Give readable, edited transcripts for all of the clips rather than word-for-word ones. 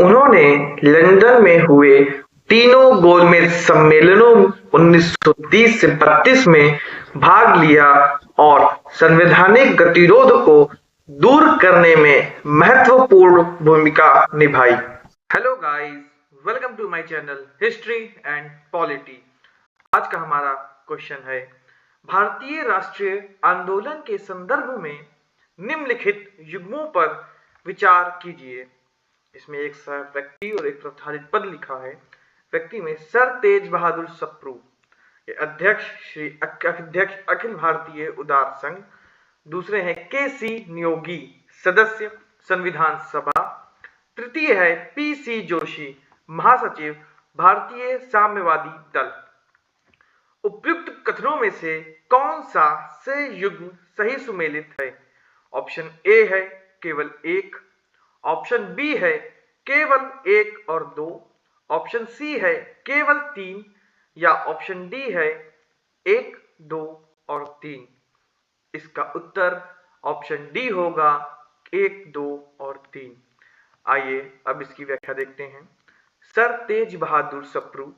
उन्होंने लंदन में हुए तीनों गोलमेज सम्मेलनों 1930 से 32 में भाग लिया और संवैधानिक गतिरोध को दूर करने में महत्वपूर्ण भूमिका निभाई। Hello guys, welcome to my channel history and polity. आज का हमारा क्वेश्चन है, भारतीय राष्ट्रीय आंदोलन के संदर्भ में निम्नलिखित युग्मों पर विचार कीजिए। इसमें एक व्यक्ति और एक प्रस्तावित पद लिखा है। व्यक्ति में सर तेज बहादुर सप्रू, अध्यक्ष अखिल भारतीय उदार संघ। दूसरे हैं के.सी. नियोगी, सदस्य संविधान सभा। तृतीय है पी.सी. जोशी, महासचिव भारतीय साम्यवादी दल। उपयुक्त कथनों में से कौन सा से युग्म सही सुमेलित है? ऑप्शन ए है केवल एक, ऑप्शन बी है केवल एक और दो, ऑप्शन सी है केवल तीन, या ऑप्शन डी है एक, दो और तीन। इसका उत्तर ऑप्शन डी होगा, एक, दो और तीन। आइए अब इसकी व्याख्या देखते हैं। सर तेज बहादुर सप्रू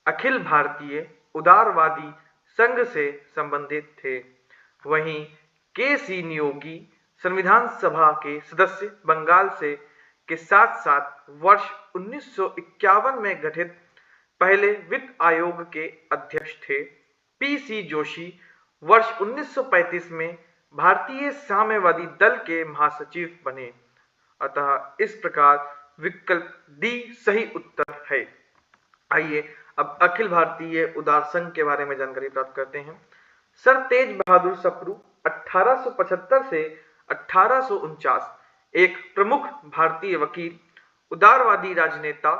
अखिल भारतीय उदारवादी संघ से संबंधित थे। वहीं के.सी. नियोगी संविधान सभा के सदस्य बंगाल से के साथ साथ वर्ष 1951 में गठित पहले वित्त आयोग के अध्यक्ष थे। पी.सी. जोशी वर्ष 1935 में भारतीय साम्यवादी दल के महासचिव बने। अतः इस प्रकार विकल्प डी सही उत्तर है। आइए अब अखिल भारतीय उदार संघ के बारे में जानकारी प्राप्त करते हैं। सर तेज बहादुर सप्रू 1875 से 1849 एक प्रमुख भारतीय वकील, उदारवादी राजनेता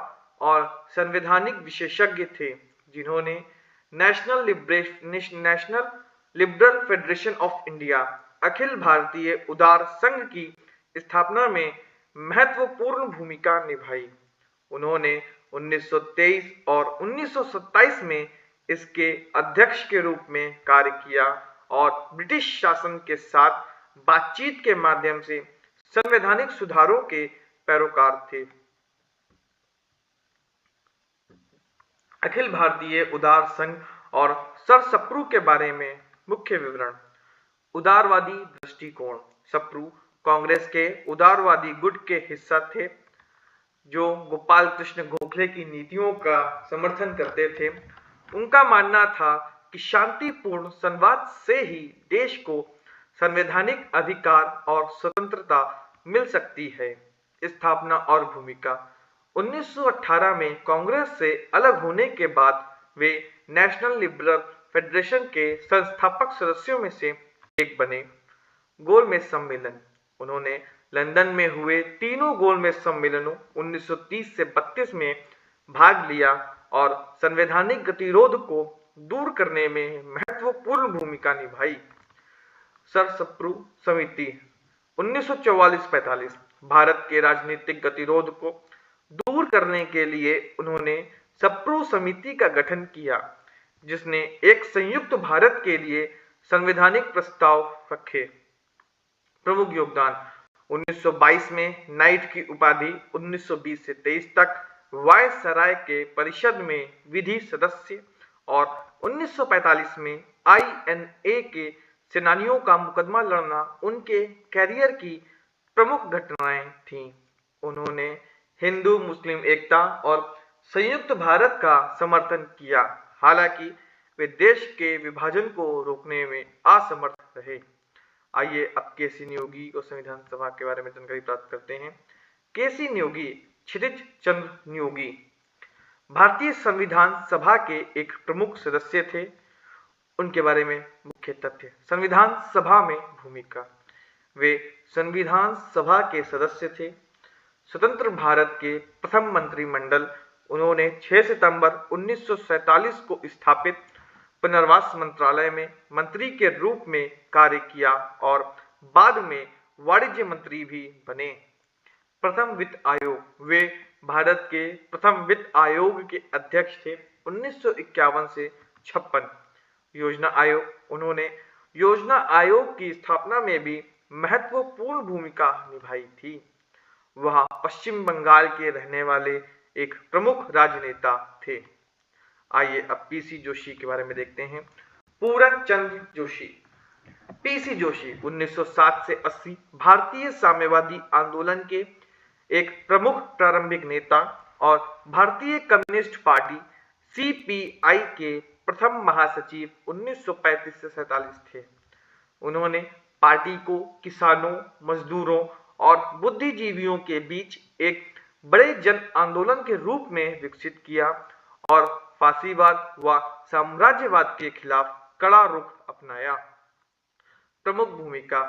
और संवैधानिक विशेषज्ञ थे, जिन्होंने National Liberal Federation of India अखिल भारतीय उदार संघ की स्थापना में महत्वपूर्ण भूमिका निभाई। उन्होंने 1923 और 1927 में इसके अध्यक्ष के रूप में कार्य किया और ब्रिटिश शासन के साथ बातचीत के माध्यम से संवैधानिक सुधारों के पैरोकार थे। अखिल भारतीय उदार संघ और सर सप्रू के बारे में मुख्य विवरण। उदारवादी दृष्टिकोण। सप्रू कांग्रेस के उदारवादी गुट के हिस्सा थे, जो गोपाल कृष्ण गोखले की नीतियों का समर्थन करते थे। उनका मानना था कि शांतिपूर्ण संवाद से ही देश को संवैधानिक अधिकार और स्वतंत्रता मिल सकती है। स्थापना और भूमिका। 1918 में कांग्रेस से अलग होने के बाद वे नेशनल लिबरल फेडरेशन के संस्थापक सदस्यों में से एक बने। गोलमेज सम्मेलन। उन्होंने लंदन में हुए तीनों गोलमेज सम्मेलनों 1930 से 32 में भाग लिया और संवैधानिक गतिरोध को दूर करने में महत्वपूर्ण भूमिका निभाई। सर सप्रू समिति 1944-45 भारत के राजनीतिक गतिरोध को दूर करने के लिए उन्होंने सप्रू समिति का गठन किया, जिसने एक संयुक्त भारत के लिए संवैधानिक प्रस्ताव रखे। प्रमुख योगदान। 1922 में नाइट की उपाधि, 1920 से 23 तक वायसराय के परिषद में विधि सदस्य और 1945 में INA के सेनानियों का मुकदमा लड़ना उनके कैरियर की प्रमुख घटनाएं थीं। उन्होंने हिंदू मुस्लिम एकता और संयुक्त भारत का समर्थन किया, हालांकि वे देश के विभाजन को रोकने में असमर्थ रहे। आइए अब के.सी. नियोगी और संविधान सभा के बारे में जानकारी प्राप्त करते हैं। के.सी. नियोगी क्षितिज चंद्र नियोगी भारतीय संविधान सभा के एक प्रमुख सदस्य थे। उनके बारे में मुख्य तथ्य। संविधान सभा में भूमिका। वे संविधान सभा के सदस्य थे। स्वतंत्र भारत के प्रथम मंत्रिमंडल। उन्होंने 6 सितंबर 1947 को स्थापित पुनर्वास मंत्रालय में मंत्री के रूप में कार्य किया और बाद में वाणिज्य मंत्री भी बने। प्रथम वित्त आयोग। वे भारत के प्रथम वित्त आयोग के अध्यक्ष थे 1951 से 56। योजना आयोग। उन्होंने योजना आयोग की स्थापना में भी महत्वपूर्ण भूमिका निभाई थी। वह पश्चिम बंगाल के रहने वाले एक प्रमुख राजनेता थे। आइए अब पीसी जोशी के बारे में देखते हैं। पूरन चंद्र जोशी। पीसी जोशी 1907 से 80 भारतीय साम्यवादी आंदोलन के एक प्रमुख प्रारंभिक नेता और भारतीय कम्युनिस्ट पार्टी सीपीआई के प्रथम महासचिव 1935 से 47 थे। उन्होंने पार्टी को किसानों, मजदूरों और बुद्धिजीवियों के बीच एक बड़े जन आंदोलन के रूप में विकसित किया और फासीवाद व साम्राज्यवाद के खिलाफ कड़ा रुख अपनाया। प्रमुख भूमिका: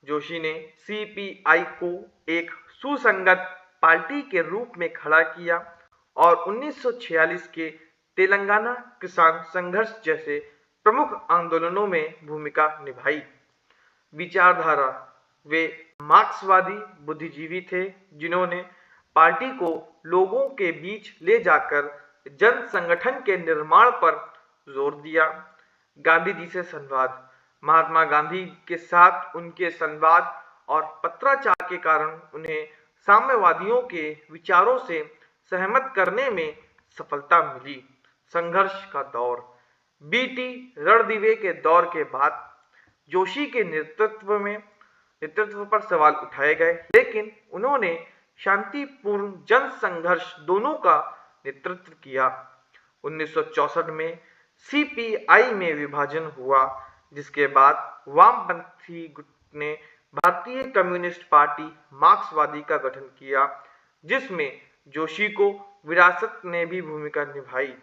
जोशी ने सीपीआई को एक सुसंगत पार्टी के रूप में खड़ा किया और 1946 के तेलंगाना किसान संघर्ष जैसे प्रमुख आंदोलनों में भूमिका निभाई। विचारधारा: वे मार्क्सवादी बुद्धिजीवी थे जिन्होंने पार्टी को लोगों के बीच ले जाकर जन संगठन के निर्माण पर जोर दिया। गांधी जी से संवाद: महात्मा गांधी के साथ उनके संवाद और पत्राचार के कारण उन्हें साम्यवादियों के विचारों से सहमत करने में सफलता मिली। संघर्ष का दौर: बीटी रणदिवे के दौर के बाद जोशी के नेतृत्व पर सवाल उठाए गए, लेकिन उन्होंने शांतिपूर्ण जन संघर्ष दोनों का नेतृत्व किया। 1964 में सीपीआई में विभाजन हुआ, जिसके बाद वामपंथी गुट ने भारतीय कम्युनिस्ट पार्टी मार्क्सवादी का गठन किया, जिसमें जोशी को विरासत ने भी भूमिका निभाई।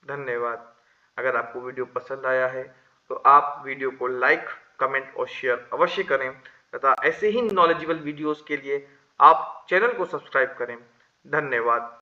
धन्यवाद। अगर आपको वीडियो पसंद आया है तो आप वीडियो को लाइक, कमेंट और शेयर अवश्य करें तथा ऐसे ही नॉलेजेबल वीडियोस के लिए आप चैनल को सब्सक्राइब करें। धन्यवाद।